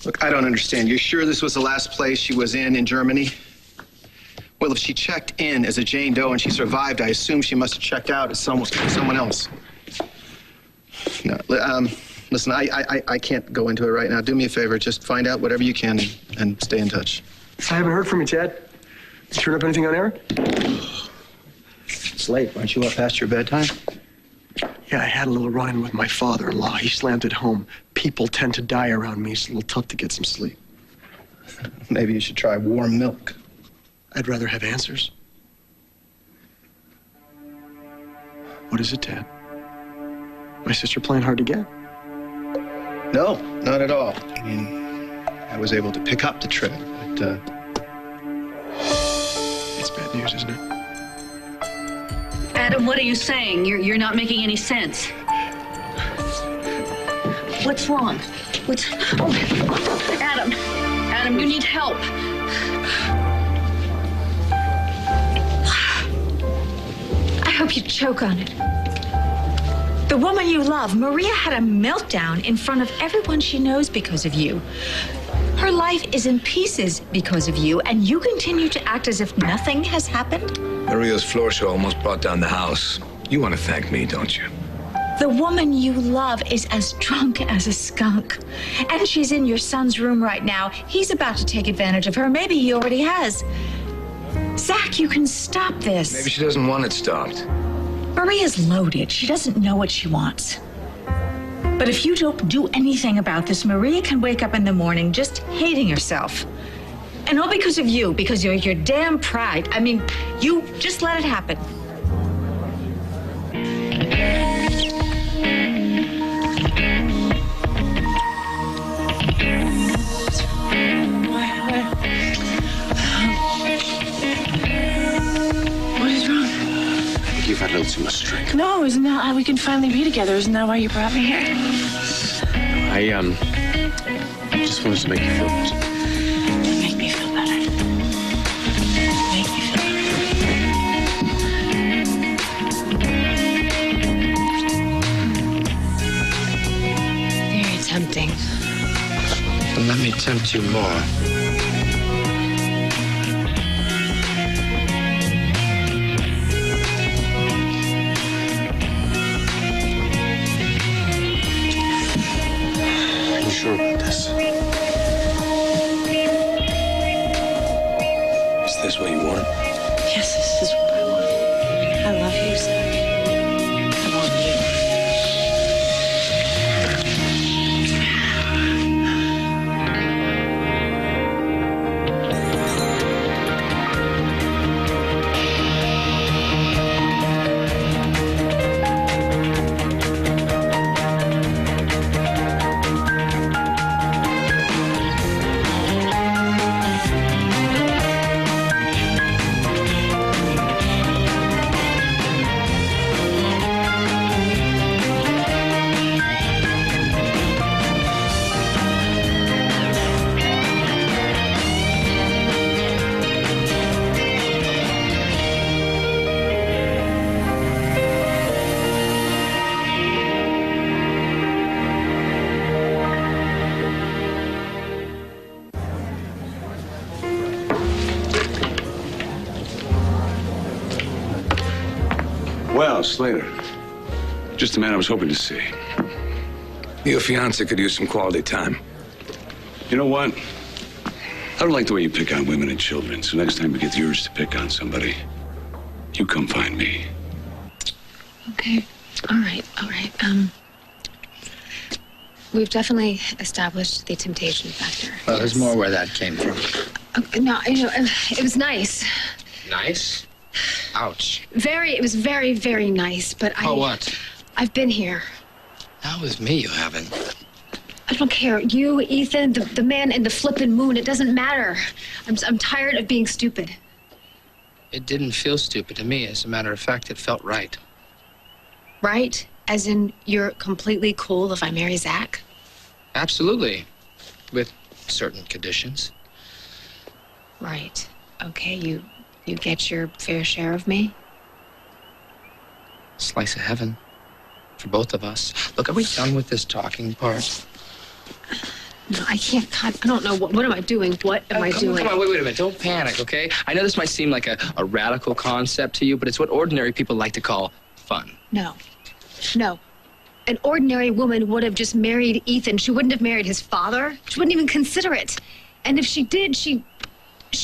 Look, I don't understand. You're sure this was the last place she was in Germany? Well, if she checked in as a Jane Doe and she survived, I assume she must have checked out as someone else. No, listen, I can't go into it right now. Do me a favor, just find out whatever you can and stay in touch. I haven't heard from you, Chad. Did you turn up anything on Eric? It's late. Aren't you up past your bedtime? Yeah, I had a little run-in with my father-in-law. He slammed it home. People tend to die around me. It's a little tough to get some sleep. Maybe you should try warm milk. I'd rather have answers. What is it, Ted? My sister playing hard to get? No, not at all. I mean, I was able to pick up the trip, but, It's bad news, isn't it? Adam, what are you saying? You're not making any sense. What's wrong? Adam, you need help. I hope you choke on it. The woman you love, Maria, had a meltdown in front of everyone she knows because of you. Her life is in pieces because of you, and you continue to act as if nothing has happened? Maria's floor show almost brought down the house. You want to thank me, don't you? The woman you love is as drunk as a skunk. And she's in your son's room right now. He's about to take advantage of her. Maybe he already has. Zach, you can stop this. Maybe she doesn't want it stopped. Maria's loaded. She doesn't know what she wants. But if you don't do anything about this, Maria can wake up in the morning just hating herself. And all because of you, because of your damn pride. I mean, you just let it happen. You've had a little too much drink. No, isn't that how we can finally be together? Isn't that why you brought me here? I just wanted to make you feel better. Make me feel better. Make me feel better. Very tempting. Well, let me tempt you more. Sure about this? Is this what you want? Yes, this is what I want. I love you, Zach. I want you. Well, Slater, just the man I was hoping to see. Your fiancé could use some quality time. You know what? I don't like the way you pick on women and children, so next time you get the urge to pick on somebody, you come find me. Okay. All right. We've definitely established the temptation factor. Well, there's more where that came from. No, it was nice. Nice? Ouch. It was very, very nice, but Oh, what? I've been here. Not with me, you haven't. I don't care. You, Ethan, the man in the flippin' moon, it doesn't matter. I'm tired of being stupid. It didn't feel stupid to me. As a matter of fact, it felt right. Right? As in, you're completely cool if I marry Zach? Absolutely. With certain conditions. Right. Okay, you get your fair share of me? Slice of heaven. For both of us. Look, are we done with this talking part? No, I can't. God, I don't know. What am I doing? What am I doing? Come on, wait a minute. Don't panic, okay? I know this might seem like a radical concept to you, but it's what ordinary people like to call fun. No. No. An ordinary woman would have just married Ethan. She wouldn't have married his father. She wouldn't even consider it. And if she did, she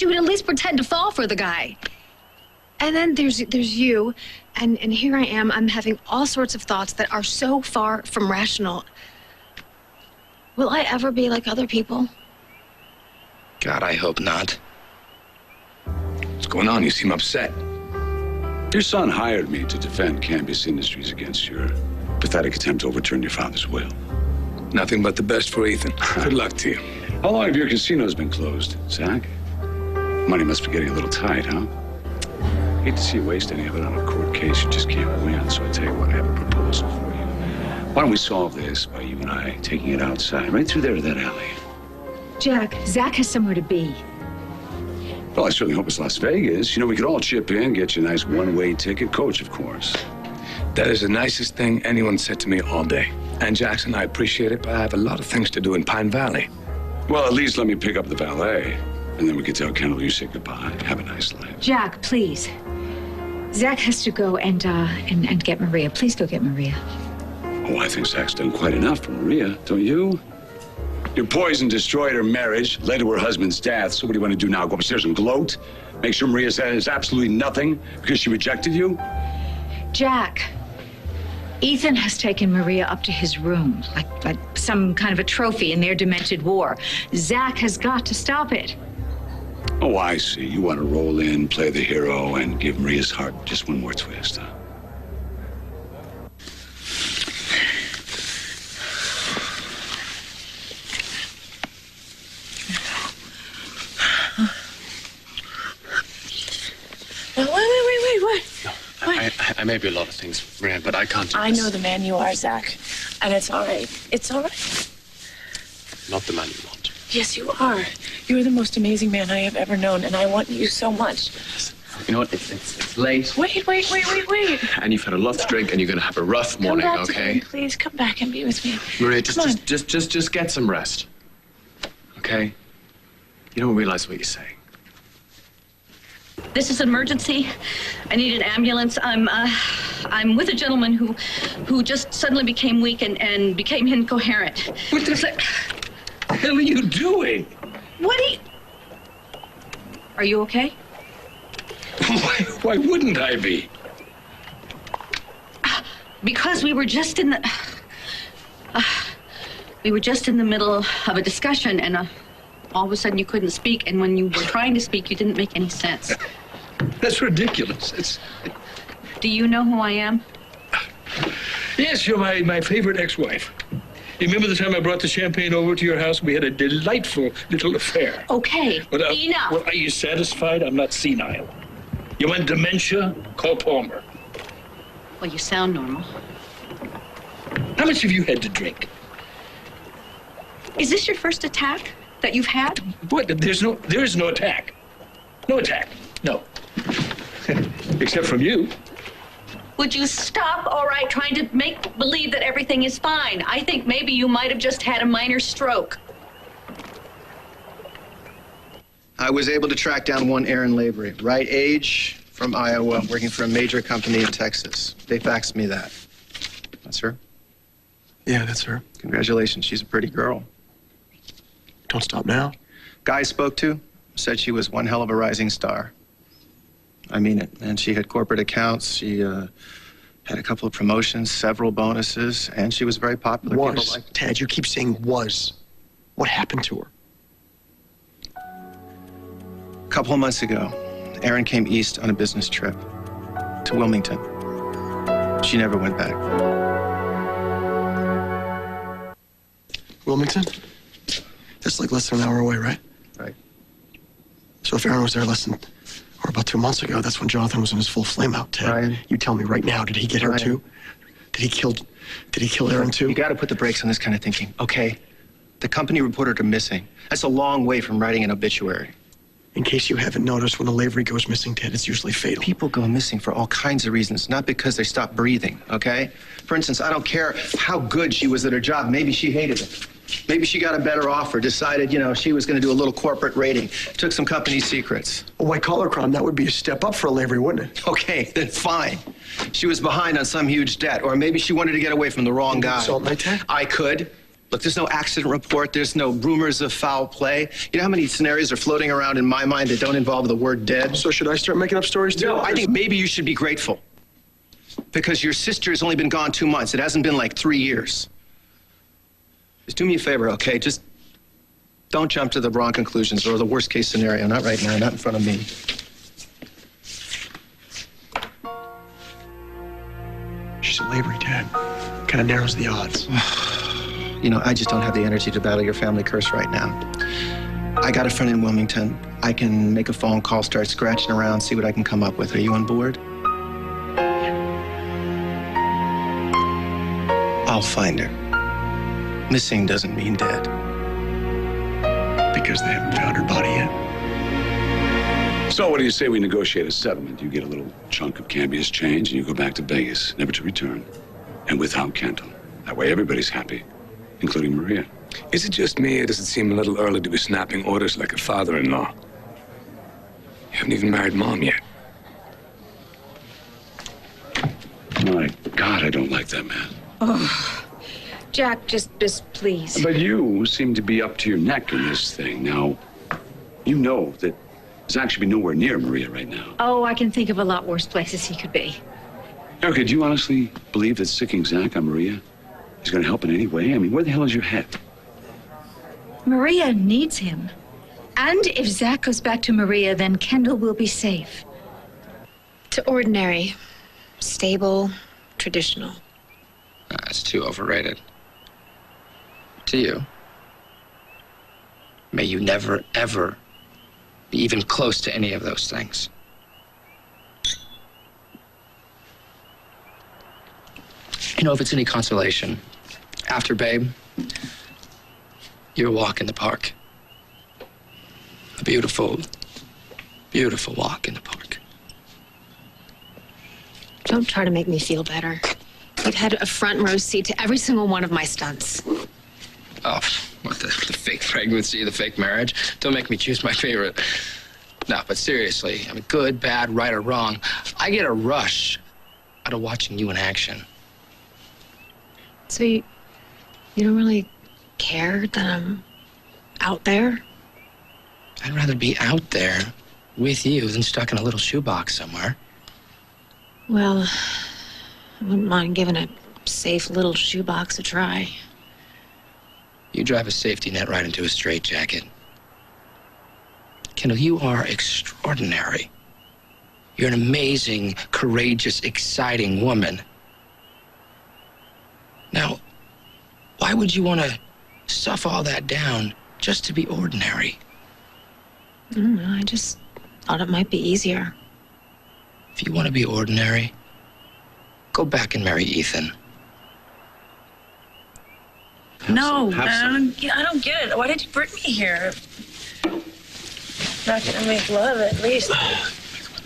would at least pretend to fall for the guy. And then there's you, and here I am. I'm having all sorts of thoughts that are so far from rational. Will I ever be like other people? God, I hope not. What's going on? You seem upset. Your son hired me to defend Campus Industries against your pathetic attempt to overturn your father's will. Nothing but the best for Ethan. Good luck to you. How long have your casinos been closed, Zach? Money must be getting a little tight, huh? Hate to see you waste any of it on a court case you just can't win, so I tell you what, I have a proposal for you. Why don't we solve this by you and I taking it outside, right through there to that alley? Jack, Zach has somewhere to be. Well, I certainly hope it's Las Vegas. You know, we could all chip in, get you a nice one-way ticket. Coach, of course. That is the nicest thing anyone said to me all day. And Jackson, I appreciate it, but I have a lot of things to do in Pine Valley. Well, at least let me pick up the valet, and then we can tell Kendall you say goodbye. Have a nice life. Jack, please. Zach has to go and get Maria. Please go get Maria. Oh, I think Zach's done quite enough for Maria, don't you? Your poison destroyed her marriage, led to her husband's death. So what do you want to do now? Go upstairs and gloat? Make sure Maria says absolutely nothing because she rejected you? Jack, Ethan has taken Maria up to his room, like some kind of a trophy in their demented war. Zach has got to stop it. Oh, I see. You want to roll in, play the hero, and give Maria's heart just one more twist, huh? I may be a lot of things, Maria, but I can't do I this. know the man you are, Zach. And it's all right. It's all right. Not the man you want. Yes, you are. You are the most amazing man I have ever known, and I want you so much. You know what? It's late. Wait. And you've had a lot to drink, and you're going to have a rough morning, Come back okay? to me, please. Come back and be with me. Maria, Come on. just get some rest. Okay? You don't realize what you're saying. This is an emergency. I need an ambulance. I'm with a gentleman who just suddenly became weak and became incoherent. What the hell are you doing? What are you... Are you okay? Why wouldn't I be? Because we were just in the middle of a discussion, and all of a sudden you couldn't speak, and when you were trying to speak, you didn't make any sense. That's ridiculous. Do you know who I am? Yes, you're my favorite ex-wife. You remember the time I brought the champagne over to your house? We had a delightful little affair. Okay, enough. Well, are you satisfied? I'm not senile. You want dementia? Call Palmer. Well, you sound normal. How much have you had to drink? Is this your first attack that you've had? What? There is no attack. No attack. No. Except from you. Would you stop, all right, trying to make believe that everything is fine? I think maybe you might have just had a minor stroke. I was able to track down one Aaron Lavery, right age, from Iowa, working for a major company in Texas. They faxed me that. That's her? Yeah, that's her. Congratulations, she's a pretty girl. Don't stop now. Guy I spoke to said she was one hell of a rising star. I mean it. And she had corporate accounts. She had a couple of promotions, several bonuses, and she was very popular. People Was. liked her. Ted, you keep saying was. What happened to her? A couple of months ago, Aaron came east on a business trip to Wilmington. She never went back. Wilmington? That's like less than an hour away, right? Right. So if Aaron was there or about 2 months ago, that's when Jonathan was in his full flame out, Ted. Ryan. You tell me right now, did he get her Ryan. too? Did he kill Aaron too? You got to put the brakes on this kind of thinking, okay? The company reported her missing. That's a long way from writing an obituary. In case you haven't noticed, when a Lavery goes missing, Ted, it's usually fatal. People go missing for all kinds of reasons, not because they stop breathing, okay? For instance, I don't care how good she was at her job. Maybe she hated it. Maybe she got a better offer, decided, she was going to do a little corporate raiding, took some company secrets. A white-collar crime, that would be a step up for Lavery, wouldn't it? Okay, then fine. She was behind on some huge debt, or maybe she wanted to get away from the wrong guy. Assault my tech? I could. Look, there's no accident report. There's no rumors of foul play. You know how many scenarios are floating around in my mind that don't involve the word dead? So should I start making up stories too? No, I think maybe you should be grateful. Because your sister has only been gone 2 months. It hasn't been like 3 years. Just do me a favor, okay? Just don't jump to the wrong conclusions or the worst case scenario. Not right now, not in front of me. She's a Lavery, Dad. Kind of narrows the odds. I just don't have the energy to battle your family curse right now. I got a friend in Wilmington. I can make a phone call, start scratching around, see what I can come up with. Are you on board? I'll find her. Missing doesn't mean dead. Because they haven't found her body yet. So what do you say we negotiate a settlement? You get a little chunk of Cambia's change and you go back to Vegas, never to return. And without Kendall. That way everybody's happy, including Maria. Is it just me, or does it seem a little early to be snapping orders like a father-in-law? You haven't even married Mom yet. My God, I don't like that man. Oh, Jack, just please. But you seem to be up to your neck in this thing. Now, you know that Zach should be nowhere near Maria right now. Oh, I can think of a lot worse places he could be. Erica, do you honestly believe that sicking Zach on Maria is going to help in any way? I mean, where the hell is your head? Maria needs him. And if Zach goes back to Maria, then Kendall will be safe. To ordinary, stable, traditional. That's too overrated. To you. May you never, ever be even close to any of those things. If it's any consolation, after Babe, your walk in the park. A beautiful, beautiful walk in the park. Don't try to make me feel better. You've had a front row seat to every single one of my stunts. Oh, what the fake pregnancy, the fake marriage? Don't make me choose my favorite. No, but seriously, good, bad, right or wrong, I get a rush out of watching you in action. So you don't really care that I'm out there? I'd rather be out there with you than stuck in a little shoebox somewhere. Well, I wouldn't mind giving a safe little shoebox a try. You drive a safety net right into a straitjacket. Kendall, you are extraordinary. You're an amazing, courageous, exciting woman. Now, why would you want to stuff all that down just to be ordinary? I don't know, I just thought it might be easier. If you want to be ordinary, go back and marry Ethan. No, I don't get it. Why did you bring me here? Not gonna make love, at least.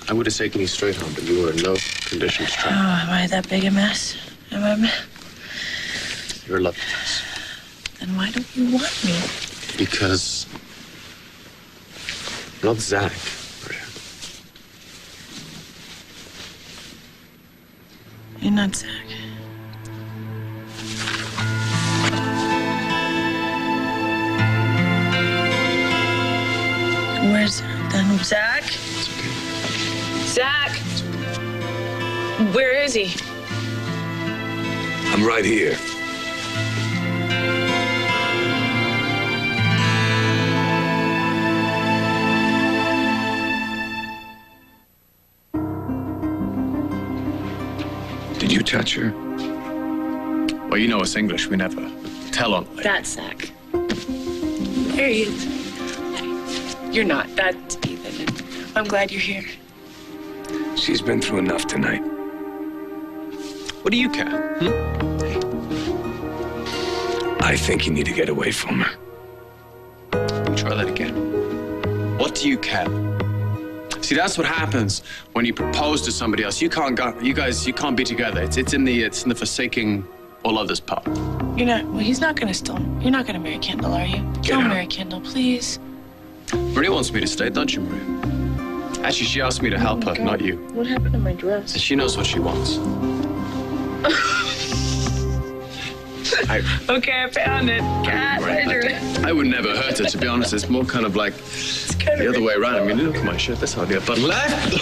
I would have taken you straight home, but you were in no condition to Oh, try. am I that big a mess? Am I? You're a lovely mess. Then why don't you want me? Because you're not Zach. You're not Zach. Where's then Zach? It's okay. Zach! Where is he? I'm right here. Did you touch her? Well, you know us English. We never tell on. That's Zach. There he is. You're not. That's Ethan. I'm glad you're here. She's been through enough tonight. What do you care? I think you need to get away from her. Let me try that again. What do you care? See, that's what happens when you propose to somebody else. You can't be together. It's in the forsaking all others part. You're not. Well, he's not gonna still. You're not gonna marry Kendall, are you? Don't marry Kendall, please. Maria wants me to stay, don't you, Maria? Actually, she asked me to help her, not you. What happened to my dress? She knows what she wants. Okay, I found it. God, I would never hurt her, to be honest. It's more kind of like the other way around. I mean, look at my shirt. That's hardly a button left.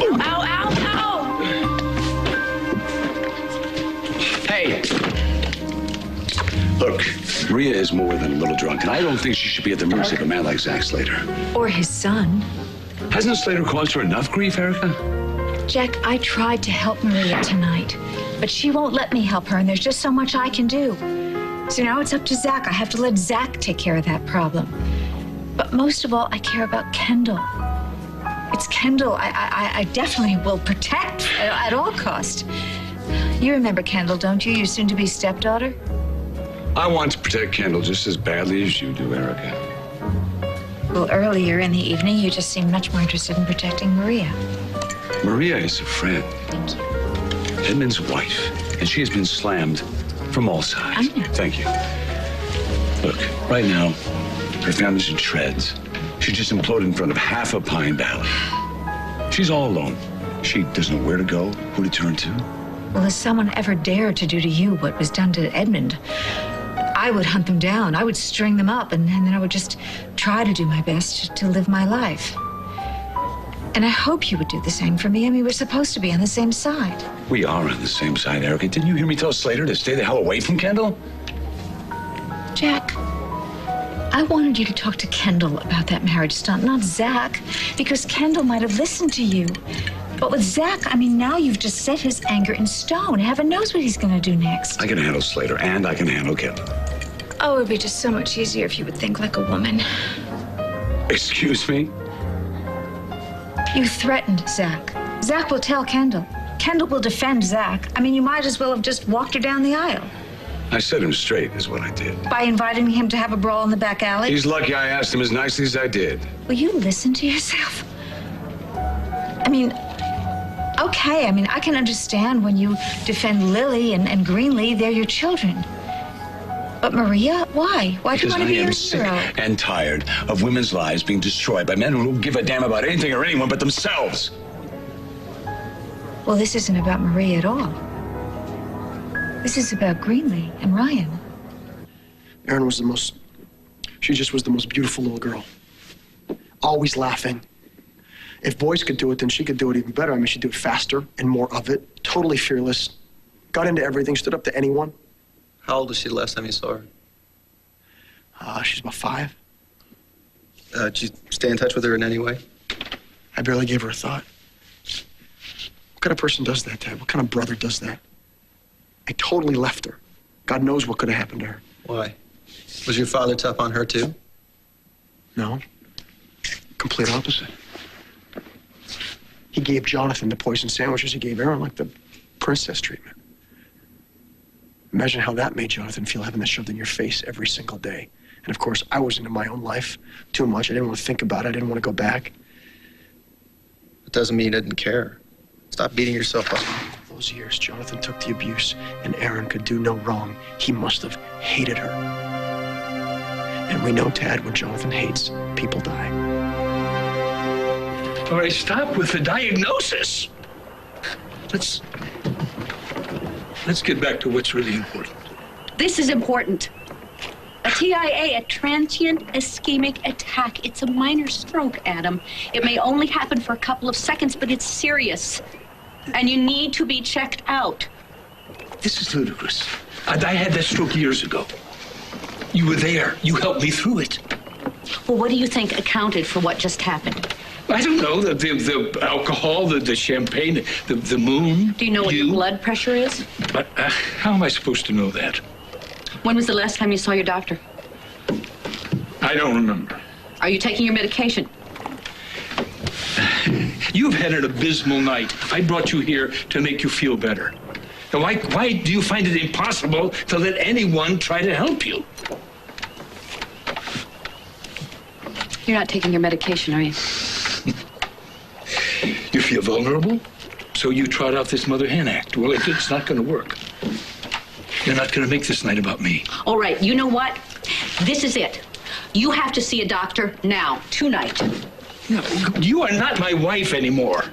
Ow, ow, ow! Hey. Look, Maria is more than a little drunk, and I don't think she should be at the mercy of a man like Zach Slater. Or his son. Hasn't Slater caused her enough grief, Erica? Jack, I tried to help Maria tonight, but she won't let me help her, and there's just so much I can do. So now it's up to Zach. I have to let Zach take care of that problem. But most of all, I care about Kendall. It's Kendall I definitely will protect at all costs. You remember Kendall, don't you? Your soon-to-be stepdaughter? I want to protect Kendall just as badly as you do, Erica. Well, earlier in the evening, you just seemed much more interested in protecting Maria. Maria is a friend. Thank you. Edmund's wife, and she has been slammed from all sides. I know. Thank you. Look, right now, her family's in shreds. She just imploded in front of half of Pine Valley. She's all alone. She doesn't know where to go, who to turn to. Well, if someone ever dared to do to you what was done to Edmund, I would hunt them down. I would string them up, and then I would just try to do my best to live my life. And I hope you would do the same for me. I mean, we're supposed to be on the same side. We are on the same side, Erica. Didn't you hear me tell Slater to stay the hell away from Kendall? Jack, I wanted you to talk to Kendall about that marriage stunt, not Zach, because Kendall might have listened to you. But with Zach, I mean, now you've just set his anger in stone. Heaven knows what he's going to do next. I can handle Slater, and I can handle Kendall. Oh, it would be just so much easier if you would think like a woman. Excuse me? You threatened Zach. Zach will tell Kendall. Kendall will defend Zach. I mean, you might as well have just walked her down the aisle. I set him straight is what I did. By inviting him to have a brawl in the back alley? He's lucky I asked him as nicely as I did. Will you listen to yourself? I mean, okay, I mean, I can understand when you defend Lily and Greenlee, they're your children. But Maria, why? Why do you want to be your hero? I am sick and tired of women's lives being destroyed by men who don't give a damn about anything or anyone but themselves. Well, this isn't about Maria at all. This is about Greenlee and Ryan. Erin was she just was the most beautiful little girl. Always laughing. If boys could do it, then she could do it even better. I mean, she'd do it faster and more of it. Totally fearless. Got into everything, stood up to anyone. How old was she the last time you saw her? She's about 5. Did you stay in touch with her in any way? I barely gave her a thought. What kind of person does that, Dad? What kind of brother does that? I totally left her. God knows what could have happened to her. Why? Was your father tough on her, too? No. Complete opposite. He gave Jonathan the poison sandwiches. He gave Erin like the princess treatment. Imagine how that made Jonathan feel, having that shoved in your face every single day. And of course, I was into my own life too much. I didn't want to think about it. I didn't want to go back. It doesn't mean you didn't care. Stop beating yourself up. Those years, Jonathan took the abuse, and Erin could do no wrong. He must have hated her. And we know, Tad, when Jonathan hates, people die. All right, stop with the diagnosis. Let's get back to what's really important. This is important. A TIA, a transient ischemic attack. It's a minor stroke, Adam. It may only happen for a couple of seconds, but it's serious. And you need to be checked out. This is ludicrous. I had that stroke years ago. You were there. You helped me through it. Well, what do you think accounted for what just happened? I don't know. The alcohol, the champagne, the moon. Do you know what your blood pressure is? But how am I supposed to know that? When was the last time you saw your doctor? I don't remember. Are you taking your medication? You've had an abysmal night. I brought you here to make you feel better. Now, why do you find it impossible to let anyone try to help you? You're not taking your medication, are you? You feel vulnerable? So you trot out this mother hen act. Well, it's not going to work. You're not going to make this night about me. All right, you know what? This is it. You have to see a doctor now, tonight. No, you are not my wife anymore.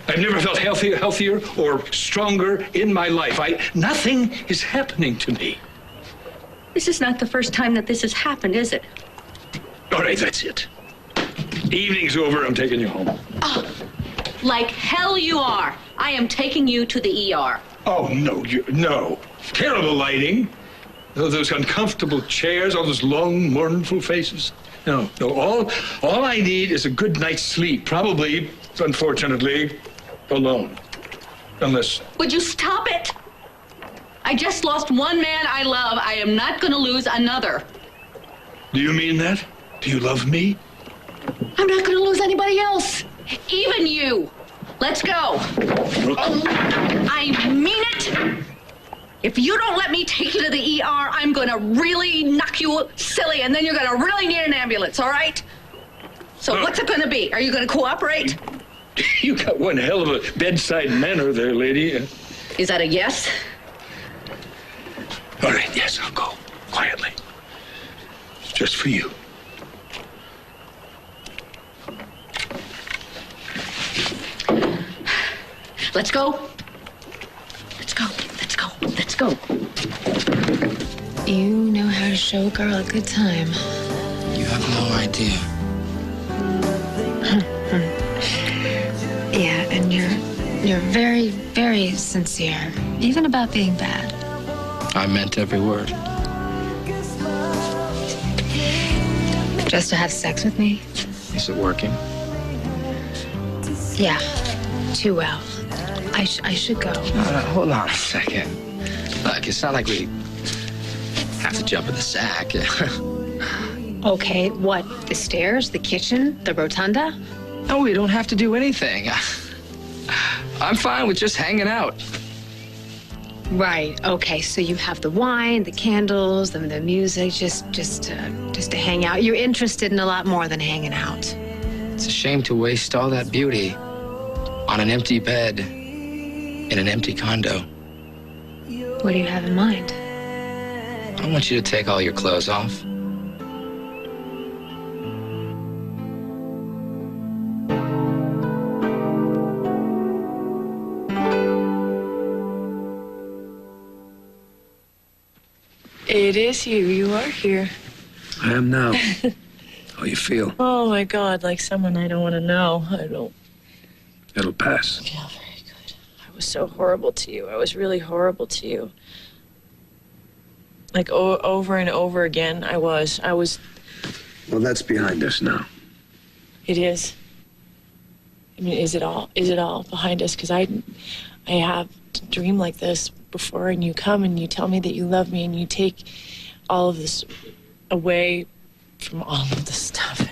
I've never felt healthier or stronger in my life. Nothing is happening to me. This is not the first time that this has happened, is it? All right, that's it. Evening's over. I'm taking you home. Oh, like hell you are. I am taking you to the ER. Oh, no, no. Terrible lighting. Those uncomfortable chairs, all those long, mournful faces. No, all I need is a good night's sleep. Probably, unfortunately, alone. Unless... Would you stop it? I just lost one man I love. I am not going to lose another. Do you mean that? Do you love me? I'm not going to lose anybody else. Even you. Let's go. I mean it. If you don't let me take you to the ER, I'm going to really knock you silly, and then you're going to really need an ambulance, all right? So what's it going to be? Are you going to cooperate? You got one hell of a bedside manner there, lady. Is that a yes? All right, yes, I'll go. Quietly. It's just for you. Let's go. Let's go. Let's go. Let's go. You know how to show a girl a good time. You have no idea. Yeah, and you're very, very sincere, even about being bad. I meant every word. Just to have sex with me? Is it working? Yeah, too well. I should go. Hold on a second. Look, it's not like we have to jump in the sack. Okay, what? The stairs, the kitchen, the rotunda? No, we don't have to do anything. I'm fine with just hanging out. Right. Okay. So you have the wine, the candles, the music, just to hang out. You're interested in a lot more than hanging out. It's a shame to waste all that beauty on an empty bed in an empty condo. What do you have in mind? I want you to take all your clothes off. It is you. You are here. I am now. How you feel? Oh, my God. Like someone I don't want to know. I don't... It'll pass. Yeah, very good. I was so horrible to you. I was really horrible to you. Like, over and over again, I was... Well, that's behind us now. It is. I mean, is it all behind us? Because I have a dream like this before, and you come and you tell me that you love me, and you take all of this away from all of this stuff,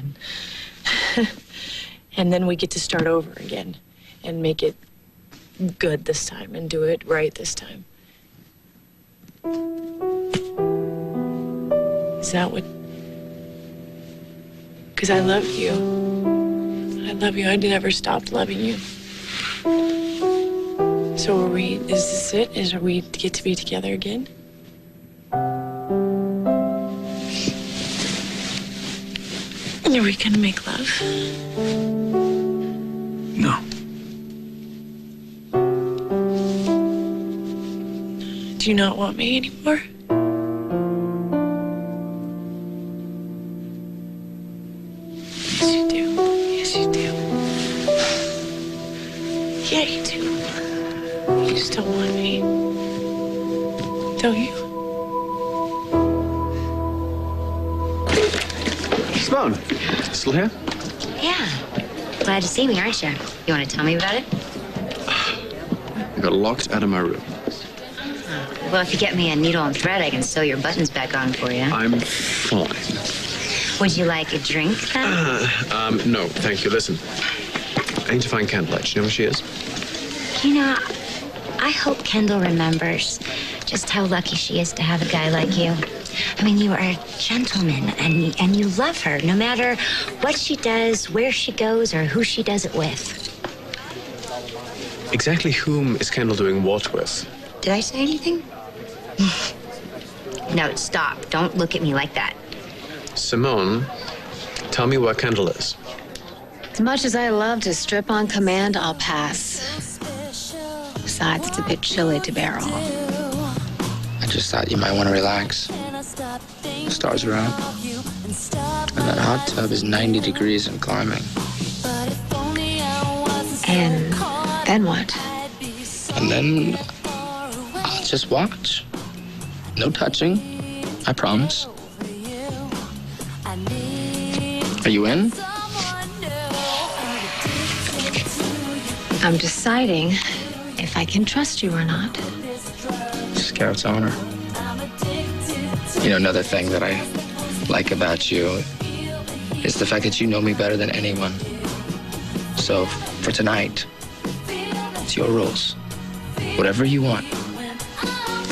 and then we get to start over again and make it good this time and do it right this time. Is that what... Because I love you. I love you. I never stopped loving you. So is this it? Are we get to be together again? Are we gonna make love? No. Do you not want me anymore? Yes, you do. Yes, you do. Yeah, you do. You still want me, don't you? Simone, still here? Yeah. Glad to see me, aren't you? You want to tell me about it? I got locked out of my room. Well, if you get me a needle and thread, I can sew your buttons back on for you. I'm fine. Would you like a drink, then? No, thank you. Listen, I need to find Candlelight. Do you know where she is? You know, I hope Kendall remembers just how lucky she is to have a guy like you. I mean, you are a gentleman, and you love her, no matter what she does, where she goes, or who she does it with. Exactly whom is Kendall doing what with? Did I say anything? No, stop. Don't look at me like that. Simone, tell me what Kendall is. As much as I love to strip on command, I'll pass. Besides, it's a bit chilly to bear all. I just thought you might want to relax. The stars are out. And that hot tub is 90 degrees and climbing. And then what? And then I'll just watch. No touching, I promise. Are you in? I'm deciding if I can trust you or not. Scout's honor. You know, another thing that I like about you is the fact that you know me better than anyone. So for tonight, it's your rules. Whatever you want,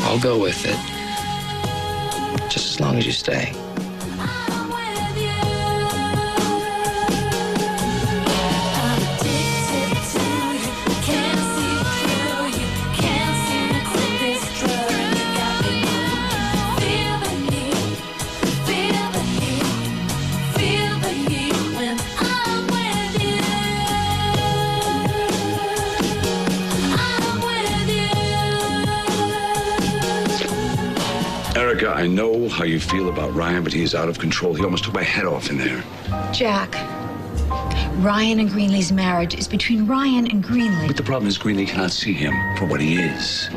I'll go with it. Just as long as you stay. Erica, I know how you feel about Ryan, but he is out of control. He almost took my head off in there. Jack, Ryan and Greenlee's marriage is between Ryan and Greenlee. But the problem is Greenlee cannot see him for what he is.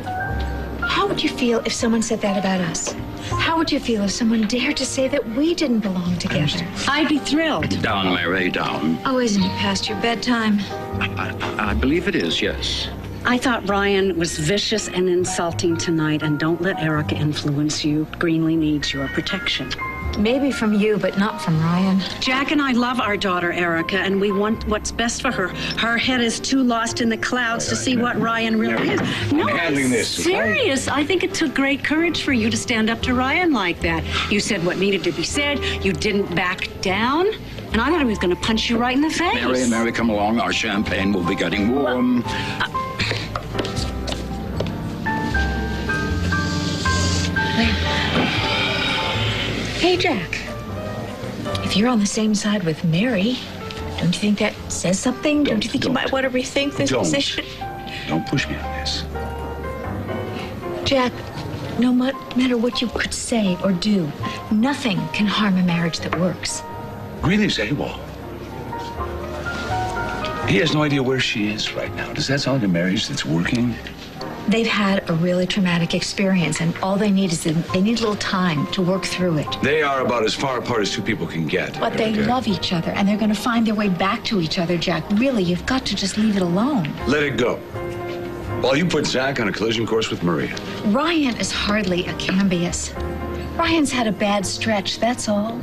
How would you feel if someone said that about us? How would you feel if someone dared to say that we didn't belong together? I'd be thrilled. Down, Mary, down. Oh, isn't it past your bedtime? I believe it is, yes. I thought Ryan was vicious and insulting tonight, and don't let Erica influence you. Greenlee needs your protection. Maybe from you, but not from Ryan. Jack and I love our daughter, Erica, and we want what's best for her. Her head is too lost in the clouds to see what Ryan really is. No, I'm handling this. Okay? Serious. I think it took great courage for you to stand up to Ryan like that. You said what needed to be said. You didn't back down. And I thought he was going to punch you right in the face. Mary, come along. Our champagne will be getting warm. Hey, Jack. If you're on the same side with Mary, don't you think that says something? Don't you think you might want to rethink this position? Don't push me on this. Jack, no matter what you could say or do, nothing can harm a marriage that works. Greenlee's AWOL. He has no idea where she is right now. Does that sound like a marriage that's working? They've had a really traumatic experience, and all they need is they need a little time to work through it. They are about as far apart as two people can get. But they love each other, and they're going to find their way back to each other, Jack. Really, you've got to just leave it alone. Let it go. While you put Zach on a collision course with Maria. Ryan is hardly a Cambius. Ryan's had a bad stretch, that's all.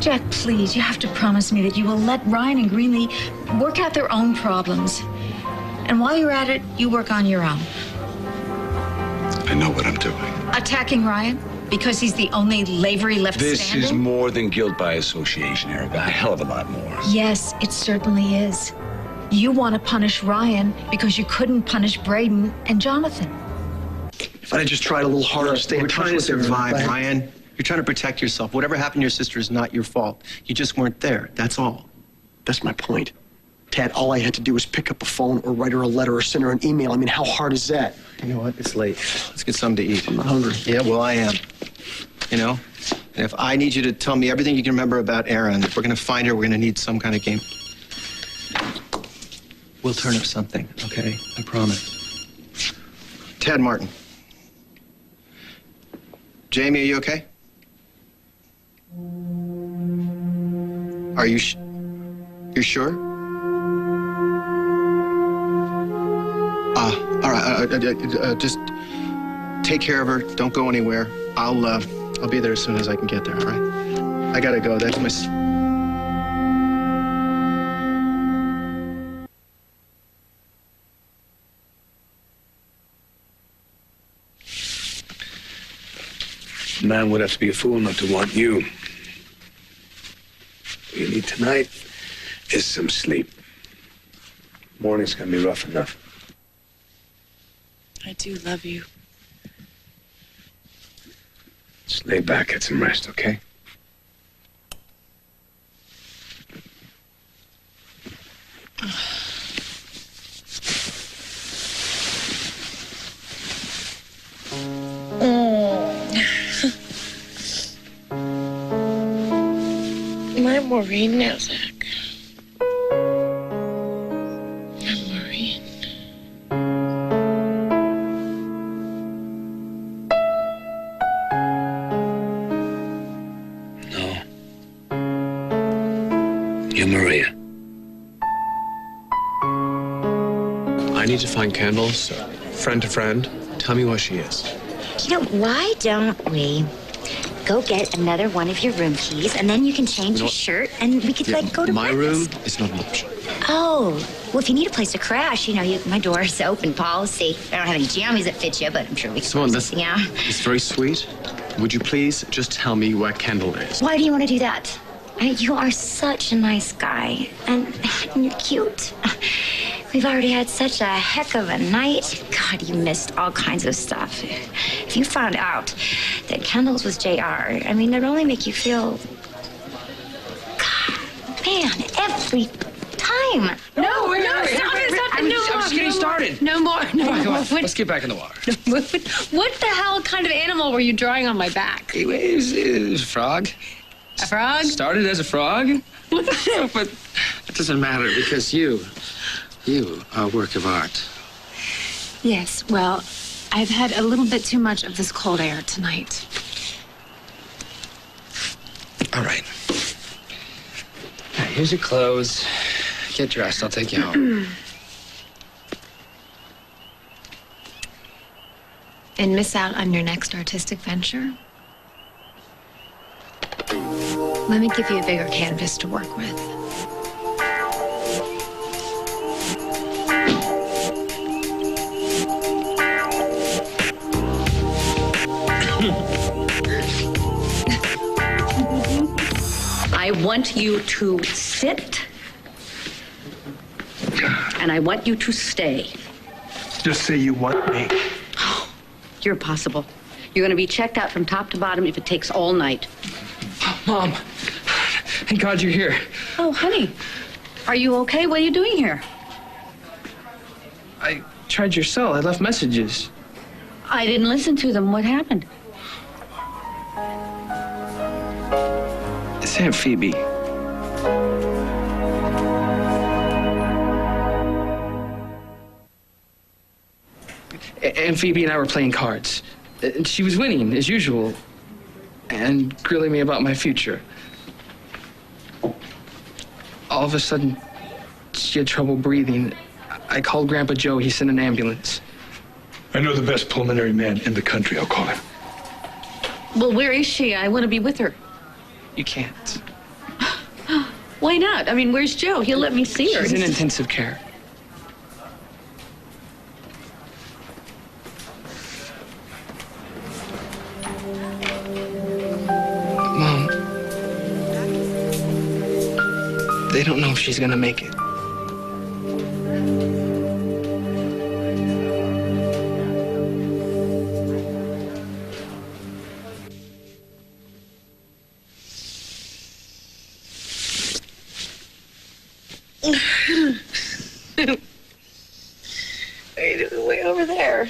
Jack, please, you have to promise me that you will let Ryan and Greenlee work out their own problems. And while you're at it, you work on your own. I know what I'm doing. Attacking Ryan because he's the only lavery left standing? This is more than guilt by association, Erica. A hell of a lot more. Yes, it certainly is. You want to punish Ryan because you couldn't punish Braden and Jonathan. If I had just tried a little harder to stay in We're touch trying to with her, survive, but- Ryan. You're trying to protect yourself. Whatever happened to your sister is not your fault. You just weren't there. That's all. That's my point. Tad, all I had to do was pick up a phone or write her a letter or send her an email. I mean, how hard is that? You know what? It's late. Let's get something to eat. I'm not hungry. Yeah, well, I am. You know? And if I need you to tell me everything you can remember about Erin, if we're going to find her, we're going to need some kind of game. We'll turn up something, okay? I promise. Tad Martin. Jamie, are you okay? Are you you're sure? All right. Just take care of her. Don't go anywhere. I'll be there as soon as I can get there. All right. I gotta go. That's my. Man would have to be a fool not to want you. What you need tonight is some sleep. Morning's gonna be rough enough. I do love you. Just lay back, get some rest, okay? I'm Maureen now, Zach. I'm Maureen. No. You're Maria. I need to find Kendall, so friend to friend, tell me where she is. You know, why don't we go get another one of your room keys, and then you can change your shirt, and we could, go to my breakfast. room is not an option. Oh, well, if you need a place to crash, my door is open policy. I don't have any jammies that fit you, but I'm sure we can Simone, work that's something out. it's very sweet. Would you please just tell me where Kendall is? Why do you want to do that? You are such a nice guy, and you're cute. We've already had such a heck of a night. God, you missed all kinds of stuff. If you found out that Kendall's was JR, I mean, it'd only make you feel... God, man, every time. No, wait, stop it. I'm just getting started. No more. No Come on, more. let's get back in the water. What the hell kind of animal were you drawing on my back? It was a frog. A frog? Started as a frog, but it doesn't matter because you are a work of art. Yes, well, I've had a little bit too much of this cold air tonight. All right. Here's your clothes. Get dressed. I'll take you home. And miss out on your next artistic venture? Let me give you a bigger canvas to work with. I want you to sit, and I want you to stay. Just say you want me. You're possible. You're going to be checked out from top to bottom if it takes all night. Mom, thank God you're here. Oh, honey, are you okay? What are you doing here? I tried your cell. I left messages. I didn't listen to them. What happened? It's Aunt Phoebe. Aunt Phoebe and I were playing cards. And she was winning, as usual, and grilling me about my future. All of a sudden, she had trouble breathing. I called Grandpa Joe. He sent an ambulance. I know the best pulmonary man in the country. I'll call him. Well, where is she? I want to be with her. You can't. Why not? I mean, where's Joe? He'll let me see her. She's in intensive care. Mom, they don't know if she's gonna make it. Way over there.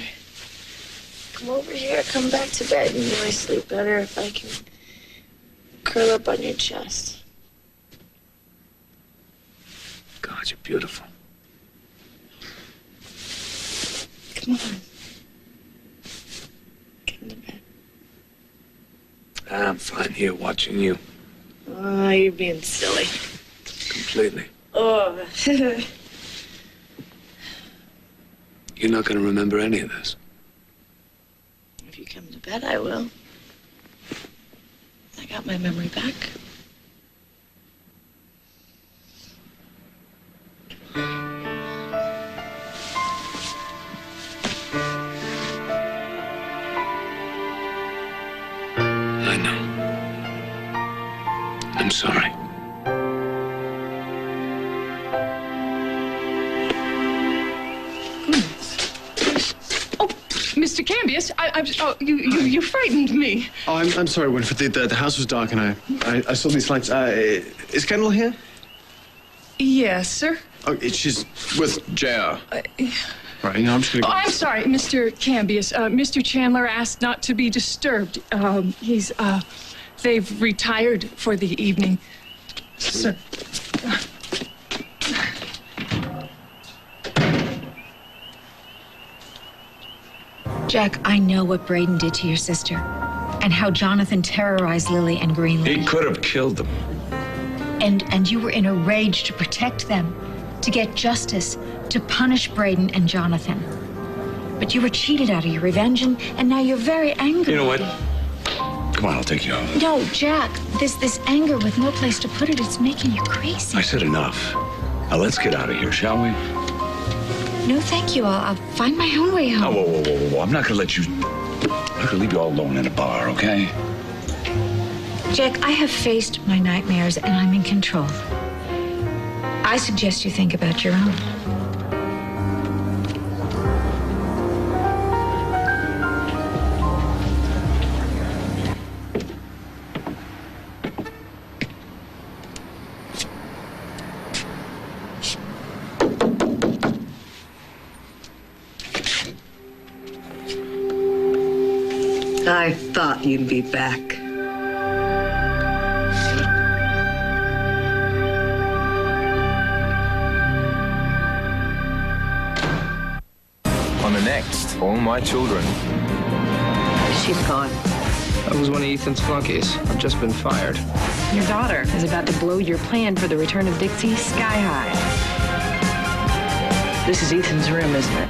Come over here. Come back to bed. You know I sleep better if I can curl up on your chest. God, you're beautiful. Come on. Come to bed. I'm fine here watching you. Oh, you're being silly. Completely. Oh. You're not going to remember any of this. If you come to bed, I will. I got my memory back. I know. I'm sorry. Mr. Canby, Cambius. You frightened me. Oh, I'm sorry, Winifred. The house was dark, and I saw these lights. Is Kendall here? Yes, sir. Oh, she's with JR. Right, I'm just gonna go. Oh, I'm sorry, Mr. Cambius. Mr. Chandler asked not to be disturbed. They've retired for the evening, sir. Jack, I know what Braden did to your sister and how Jonathan terrorized Lily and Greenland. He could have killed them. And you were in a rage to protect them, to get justice, to punish Braden and Jonathan. But you were cheated out of your revenge, and now you're very angry. You know what? Come on, I'll take you home. No, Jack, this anger with no place to put it, it's making you crazy. I said enough. Now let's get out of here, shall we? No, thank you. I'll find my own way home. Oh, whoa. I'm not gonna leave you all alone in a bar, okay? Jack, I have faced my nightmares and I'm in control. I suggest you think about your own. I thought you'd be back. On the next, All My Children. She's gone. I was one of Ethan's flunkies. I've just been fired. Your daughter is about to blow your plan for the return of Dixie sky high. This is Ethan's room, isn't it?